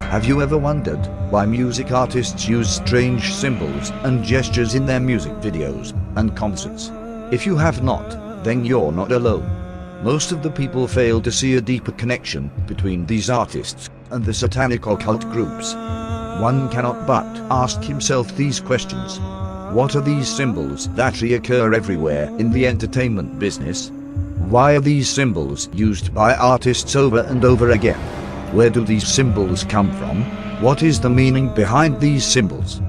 Have you ever wondered why music artists use strange symbols and gestures in their music videos and concerts? If you have not, then you're not alone. Most of the people fail to see a deeper connection between these artists and the satanic occult groups. One cannot but ask himself these questions. What are these symbols that reoccur everywhere in the entertainment business? Why are these symbols used by artists over and over again? Where do these symbols come from? What is the meaning behind these symbols?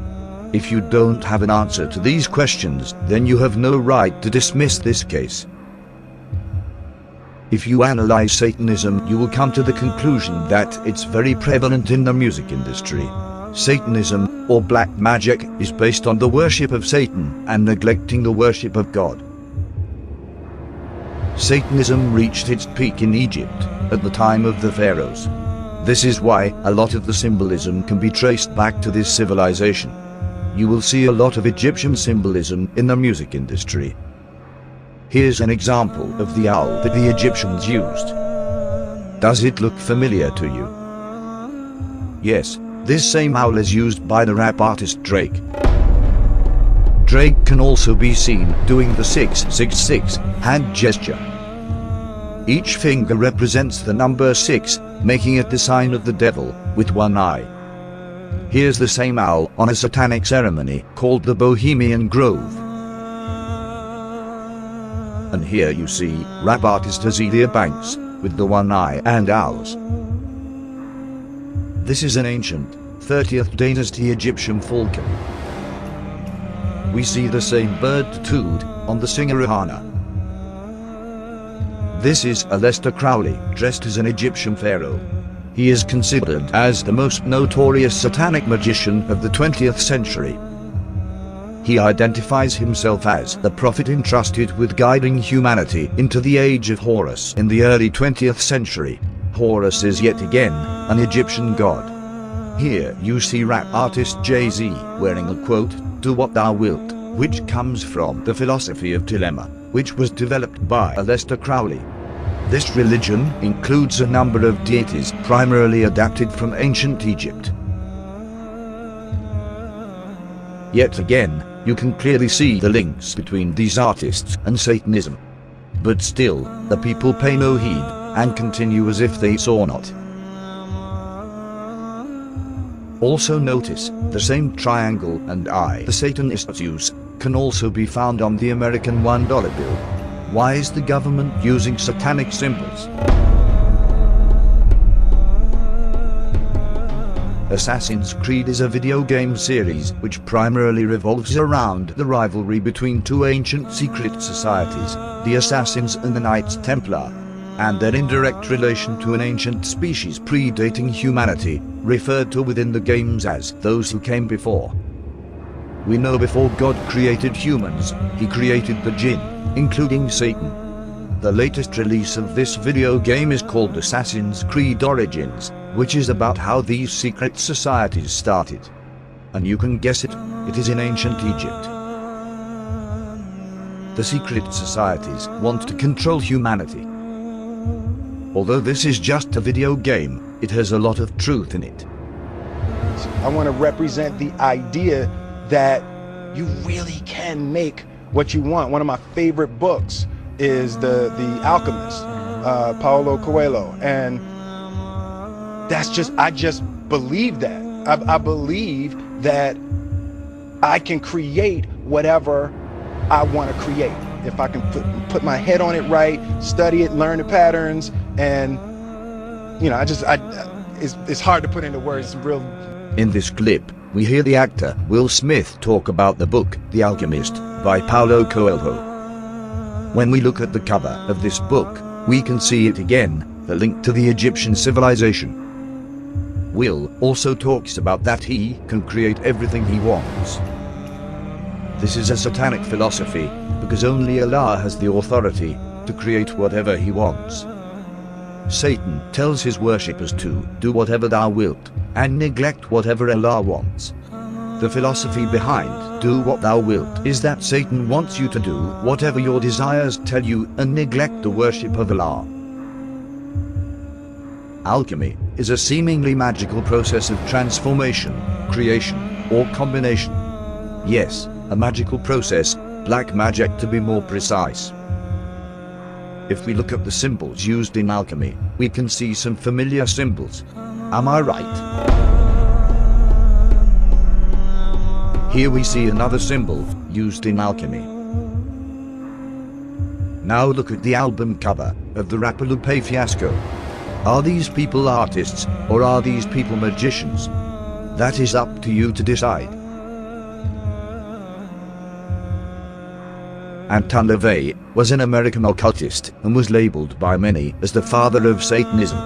If you don't have an answer to these questions, then you have no right to dismiss this case. If you analyze Satanism, you will come to the conclusion that it's very prevalent in the music industry. Satanism, or black magic, is based on the worship of Satan and neglecting the worship of God. Satanism reached its peak in Egypt at the time of the pharaohs. This is why a lot of the symbolism can be traced back to this civilization. You will see a lot of Egyptian symbolism in the music industry. Here's an example of the owl that the Egyptians used. Does it look familiar to you? Yes, this same owl is used by the rap artist Drake. Drake can also be seen doing the 666 hand gesture. Each finger represents the number 6, making it the sign of the devil, with one eye. Here's the same owl on a satanic ceremony called the Bohemian Grove. And here you see rap artist Azealia Banks, with the one eye and owls. This is an ancient, 30th dynasty Egyptian falcon. We see the same bird tattooed on the singer Rihanna. This is Aleister Crowley, dressed as an Egyptian pharaoh. He is considered as the most notorious satanic magician of the 20th century. He identifies himself as the prophet entrusted with guiding humanity into the age of Horus in the early 20th century. Horus is yet again an Egyptian god. Here you see rap artist Jay-Z wearing a quote, "Do what thou wilt," which comes from the philosophy of dilemma, which was developed by Aleister Crowley. This religion includes a number of deities primarily adapted from ancient Egypt. Yet again, you can clearly see the links between these artists and Satanism. But still, the people pay no heed and continue as if they saw not. Also notice, the same triangle and eye the Satanists use can also be found on the American $1 bill. Why is the government using satanic symbols? Assassin's Creed is a video game series which primarily revolves around the rivalry between two ancient secret societies, the Assassins and the Knights Templar, and their indirect relation to an ancient species predating humanity, referred to within the games as those who came before. We know before God created humans, he created the jinn, including Satan. The latest release of this video game is called Assassin's Creed Origins, which is about how these secret societies started. And you can guess it, it is in ancient Egypt. The secret societies want to control humanity. Although this is just a video game, it has a lot of truth in it. I want to represent the idea that you really can make what you want. One of my favorite books is The Alchemist, Paulo Coelho, and I just believe that. I believe that I can create whatever I want to create. If I can put my head on it right, study it, learn the patterns, and you know, it's hard to put into words. Real. In this clip, we hear the actor Will Smith talk about the book The Alchemist by Paulo Coelho. When we look at the cover of this book, we can see it again, the link to the Egyptian civilization. Will also talks about that he can create everything he wants. This is a satanic philosophy, because only Allah has the authority to create whatever he wants. Satan tells his worshippers to do whatever thou wilt, and neglect whatever Allah wants. The philosophy behind do what thou wilt is that Satan wants you to do whatever your desires tell you and neglect the worship of Allah. Alchemy is a seemingly magical process of transformation, creation, or combination. Yes, a magical process, black magic to be more precise. If we look at the symbols used in alchemy, we can see some familiar symbols. Am I right? Here we see another symbol used in alchemy. Now look at the album cover of the rapper Lupe Fiasco. Are these people artists, or are these people magicians? That is up to you to decide. Anton LaVey was an American occultist and was labeled by many as the father of Satanism.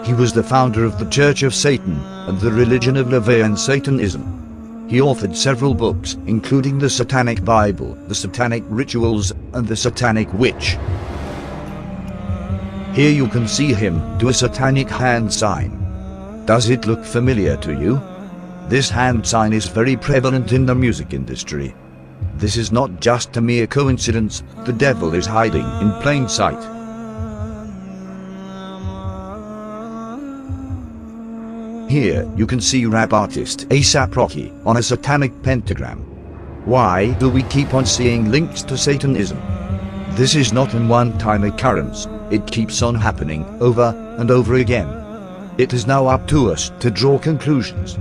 He was the founder of the Church of Satan and the religion of LaVeyan Satanism. He authored several books, including the Satanic Bible, the Satanic Rituals, and the Satanic Witch. Here you can see him do a satanic hand sign. Does it look familiar to you? This hand sign is very prevalent in the music industry. This is not just a mere coincidence, the devil is hiding in plain sight. Here you can see rap artist A$AP Rocky on a satanic pentagram. Why do we keep on seeing links to Satanism? This is not a one-time occurrence, it keeps on happening over and over again. It is now up to us to draw conclusions.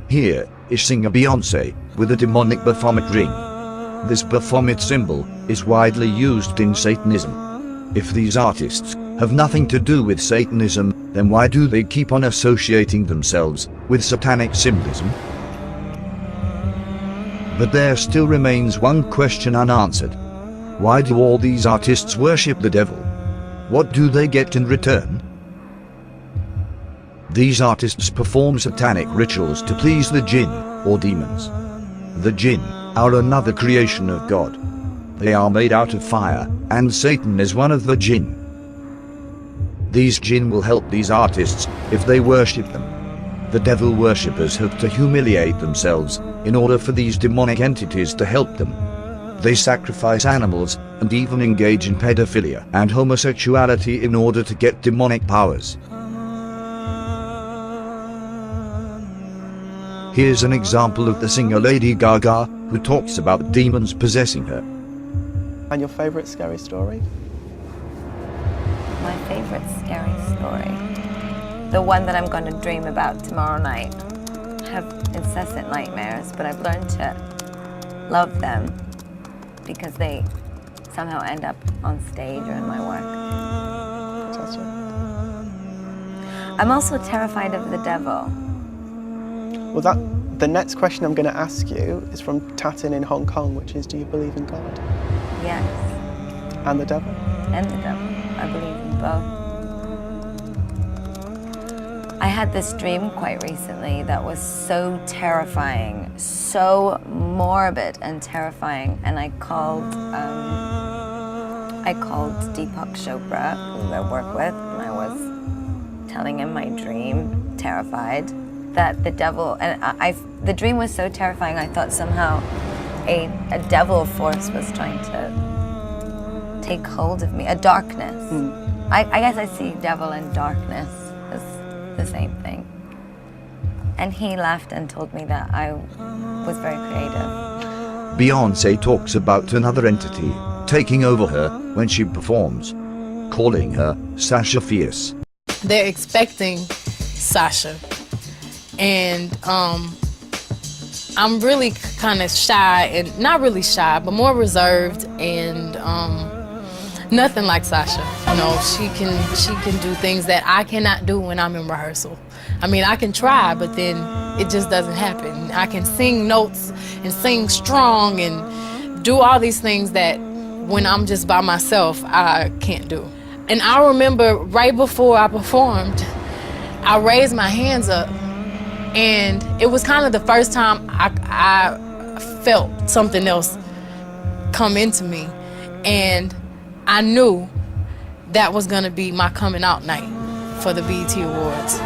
Here is singer Beyonce with a demonic Baphomet ring. This Baphomet symbol is widely used in Satanism. If these artists have nothing to do with Satanism, then why do they keep on associating themselves with satanic symbolism? But there still remains one question unanswered. Why do all these artists worship the devil? What do they get in return? These artists perform satanic rituals to please the jinn, or demons. The jinn are another creation of God. They are made out of fire, and Satan is one of the jinn. These jinn will help these artists if they worship them. The devil worshippers have to humiliate themselves in order for these demonic entities to help them. They sacrifice animals and even engage in pedophilia and homosexuality in order to get demonic powers. Here's an example of the singer Lady Gaga, who talks about demons possessing her. And your favorite scary story? My favorite scary story? The one that I'm going to dream about tomorrow night. I have incessant nightmares, but I've learned to love them because they somehow end up on stage or in my work. Fantastic. I'm also terrified of the devil. Well, the next question I'm going to ask you is from Tatin in Hong Kong, which is, do you believe in God? Yes. And the devil? And the devil. I believe in both. I had this dream quite recently that was so terrifying, so morbid and terrifying, and I called Deepak Chopra, who I work with, and I was telling him my dream, terrified, that the devil, and the dream was so terrifying, I thought somehow a devil force was trying to take hold of me, a darkness. I guess I see devil and darkness as the same thing. And he laughed and told me that I was very creative. Beyonce talks about another entity taking over her when she performs, calling her Sasha Fierce. They're expecting Sasha, and I'm really kind of shy, and not really shy, but more reserved, and nothing like Sasha. You know, she can do things that I cannot do when I'm in rehearsal. I mean, I can try, but then it just doesn't happen. I can sing notes and sing strong and do all these things that when I'm just by myself, I can't do. And I remember right before I performed, I raised my hands up, and it was kind of the first time I felt something else come into me, and I knew that was gonna be my coming out night for the BET Awards.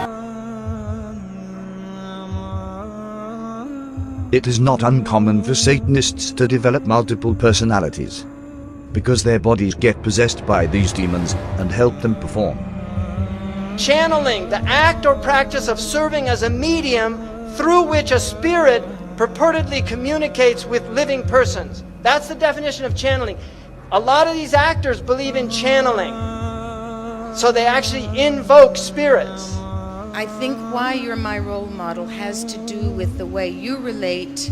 It is not uncommon for Satanists to develop multiple personalities, because their bodies get possessed by these demons and help them perform. Channeling, the act or practice of serving as a medium through which a spirit purportedly communicates with living persons. That's the definition of channeling. A lot of these actors believe in channeling. So they actually invoke spirits. I think why you're my role model has to do with the way you relate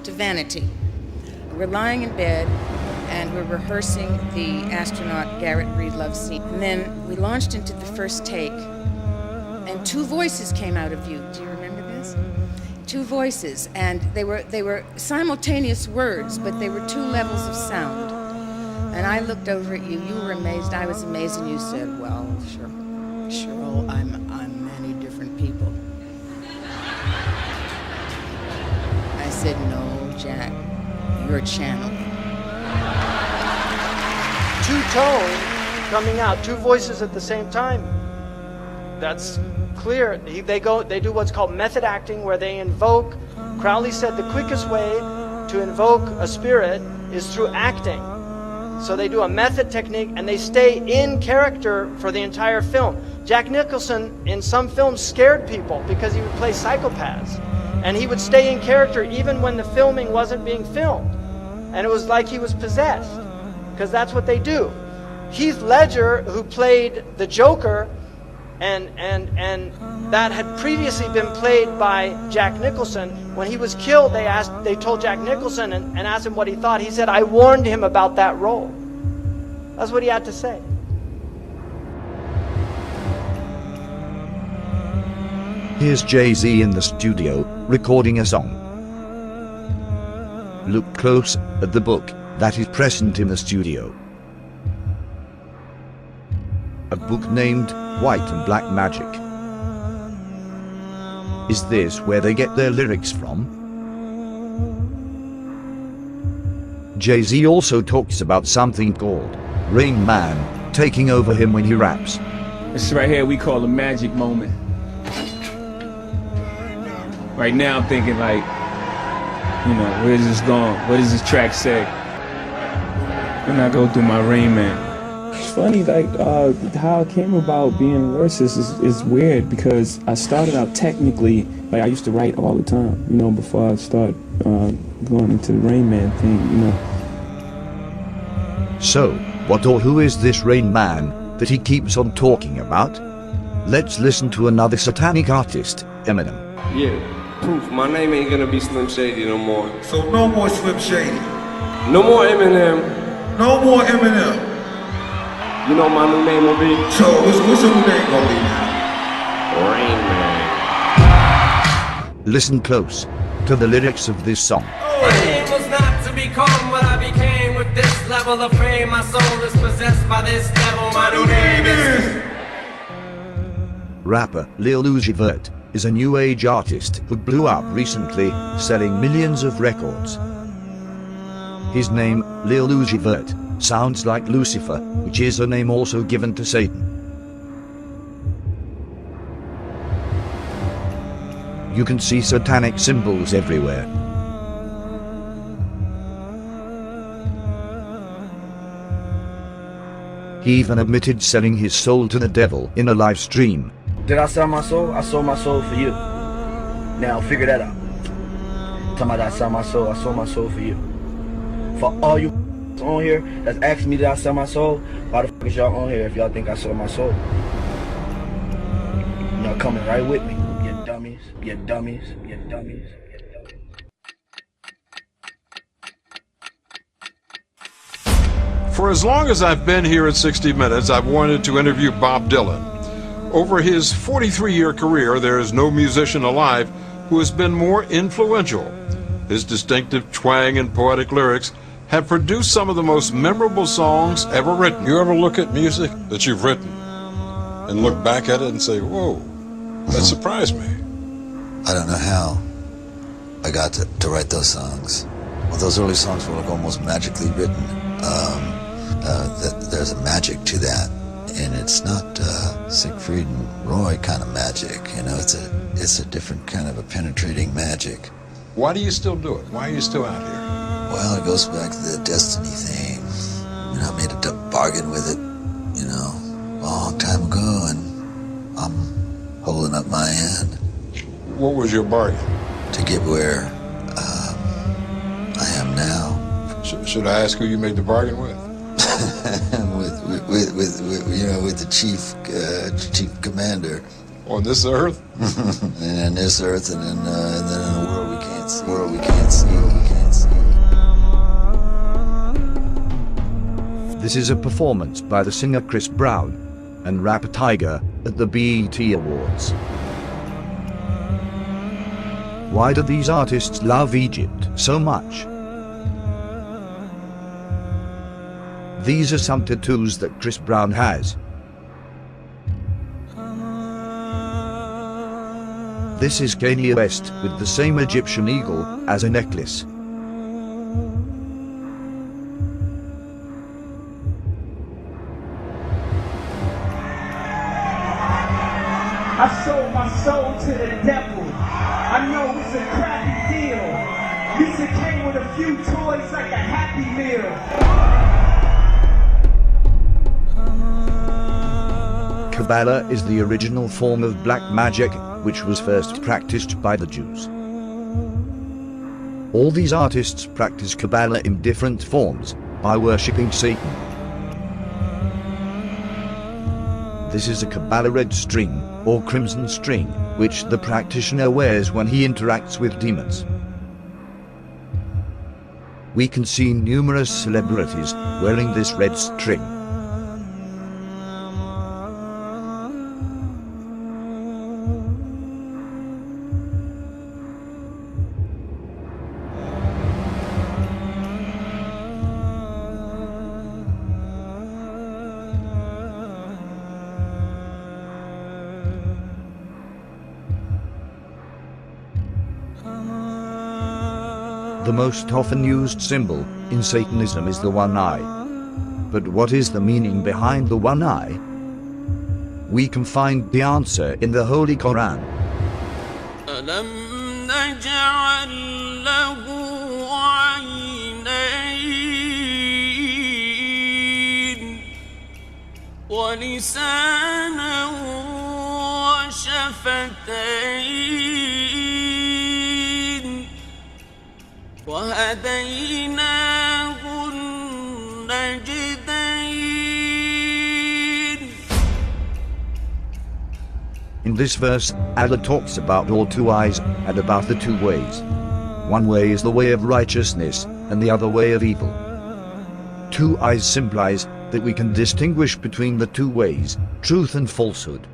to vanity. We're lying in bed and we're rehearsing the astronaut Garrett Breedlove scene. And then we launched into the first take and two voices came out of you. Do you remember this? Two voices, and they were simultaneous words, but they were two levels of sound. And I looked over at you, you were amazed, I was amazed, and you said, well, Cheryl, I'm many different people. I said, no, Jack, you're channeling. Two tones coming out, two voices at the same time. That's clear. They do what's called method acting, where they invoke. Crowley said the quickest way to invoke a spirit is through acting. So they do a method technique and they stay in character for the entire film. Jack Nicholson in some films scared people because he would play psychopaths. And he would stay in character even when the filming wasn't being filmed. And it was like he was possessed, because that's what they do. Heath Ledger, who played the Joker, and that had previously been played by Jack Nicholson. When he was killed, they told Jack Nicholson and asked him what he thought. He said, I warned him about that role. That's what he had to say. Here's Jay-Z in the studio, recording a song. Look close at the book that is present in the studio. A book named White and Black Magic. Is this where they get their lyrics from? Jay-Z also talks about something called Rain Man taking over him when he raps. This right here we call a magic moment. Right now I'm thinking like, you know, where is this going? What does this track say? When I go through my Rain Man. It's funny, like how it came about being a lyricist is weird, because I started out technically, like I used to write all the time, you know, before I started going into the Rain Man thing, you know. So, what or who is this Rain Man that he keeps on talking about? Let's listen to another satanic artist, Eminem. Yeah, proof, my name ain't gonna be Slim Shady no more. So no more Slim Shady. No more Eminem. No more Eminem. You know my new name will be? So what's your new name gonna be now? Rain Man. Listen close to the lyrics of this song. My aim was not to become what I became. With this level of fame, my soul is possessed by this devil. My new name is... Rapper Lil Uzi Vert is a new age artist who blew up recently, selling millions of records. His name, Lil Uzi Vert, sounds like Lucifer, which is a name also given to Satan. You can see satanic symbols everywhere. He even admitted selling his soul to the devil in a live stream. Did I sell my soul? I sold my soul for you. Now figure that out. Talking about I sold my soul for you. For all you on here that's asking me did I sell my soul, why the fuck is y'all on here if y'all think I sold my soul? Y'all coming right with me. You dummies, you dummies, you dummies. For as long as I've been here at 60 Minutes, I've wanted to interview Bob Dylan. Over his 43-year career, there is no musician alive who has been more influential. His distinctive twang and poetic lyrics have produced some of the most memorable songs ever written. You ever look at music that you've written and look back at it and say, whoa, that surprised me? I don't know how I got to write those songs. Well, those early songs were like almost magically written. There's a magic to that, and it's not Siegfried and Roy kind of magic. You know, it's a different kind of a penetrating magic. Why do you still do it? Why are you still out here? Well, it goes back to the destiny thing. You know, I made a bargain with it, you know, a long time ago, and I'm holding up my end. What was your bargain? To get where I am now. Should I ask who you made the bargain with? with the chief commander. On this earth? And in this earth, and then in a world we can't see. World we can't see. This is a performance by the singer Chris Brown and rapper Tiger at the BET Awards. Why do these artists love Egypt so much? These are some tattoos that Chris Brown has. This is Kanye West with the same Egyptian eagle as a necklace. I sold my soul to the devil. I know it's a crappy deal. Lisa came with a few toys like a Happy Meal. Kabbalah is the original form of black magic, which was first practiced by the Jews. All these artists practice Kabbalah in different forms by worshipping Satan. This is a Kabbalah red string or crimson string, which the practitioner wears when he interacts with demons. We can see numerous celebrities wearing this red string. The most often used symbol in Satanism is the one eye. But what is the meaning behind the one eye? We can find the answer in the Holy Quran. وهديناه النجدين. In this verse, Allah talks about all two eyes and about the two ways. One way is the way of righteousness and the other way of evil. Two eyes symbolize that we can distinguish between the two ways, truth and falsehood.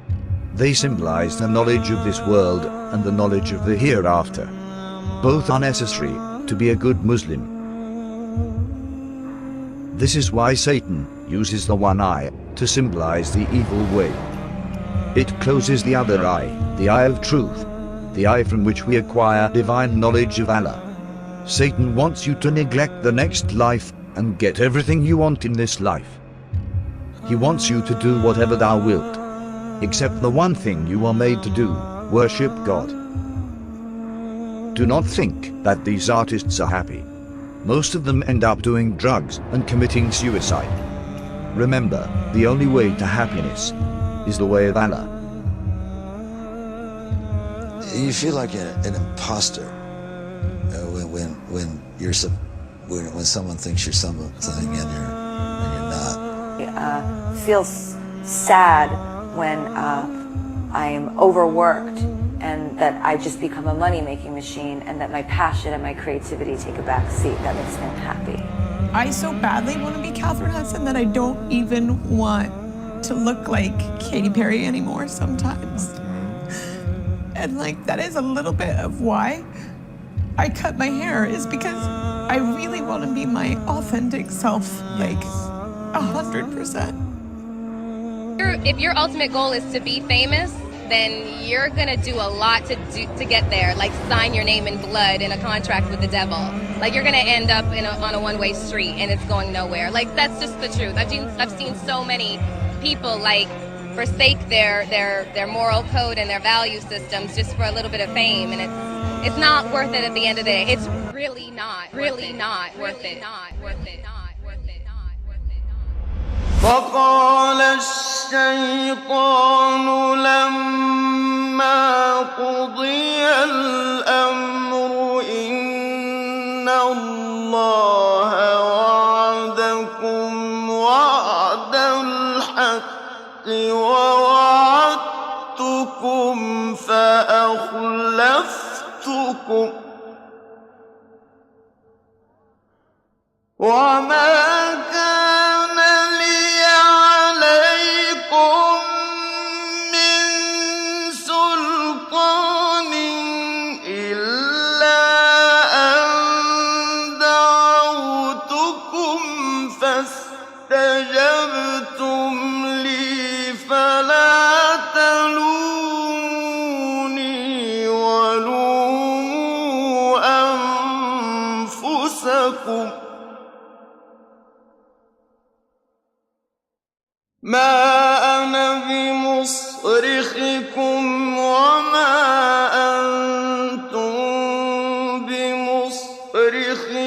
They symbolize the knowledge of this world and the knowledge of the hereafter. Both are necessary to be a good Muslim. This is why Satan uses the one eye to symbolize the evil way. It closes the other eye, the eye of truth, the eye from which we acquire divine knowledge of Allah. Satan wants you to neglect the next life and get everything you want in this life. He wants you to do whatever thou wilt, except the one thing you are made to do, worship God. Do not think that these artists are happy. Most of them end up doing drugs and committing suicide. Remember, the only way to happiness is the way of Allah. You feel like an imposter when someone thinks you're something and you're not. I feel sad when I am overworked and that I just become a money-making machine and that my passion and my creativity take a back seat. That makes me unhappy. I so badly want to be Catherine Hudson that I don't even want to look like Katy Perry anymore sometimes. And that is a little bit of why I cut my hair, is because I really want to be my authentic self, 100%. If your ultimate goal is to be famous, then you're gonna do a lot to get there, like sign your name in blood in a contract with the devil. You're gonna end up on a one-way street and it's going nowhere. That's just the truth. I've seen so many people forsake their moral code and their value systems just for a little bit of fame, and it's not worth it at the end of the day. It's really not worth it. وقال الشيطان لما قضي الأمر إن الله وعدكم وعد الحق ووعدتكم فأخلفتكم وما كان لي عليكم من سلطان إلا أن دعوتكم فاستجبتم لي فلا تلوموني ولوموا أنفسكم ما أنا بمصرخكم وما أنتم بمصرخي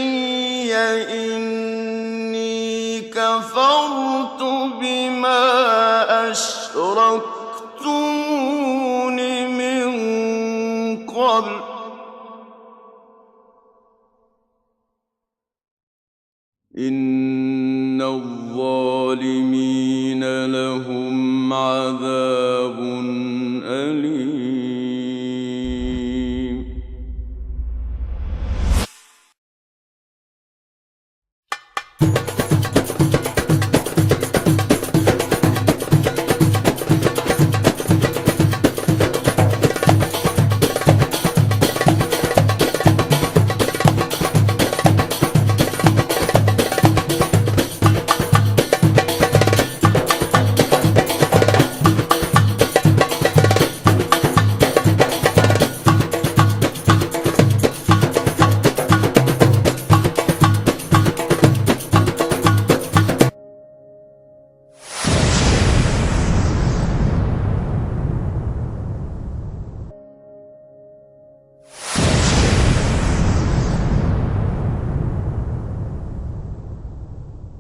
إني كفرت بما أشركتمون من قبل إن الظالمين لهم عذاب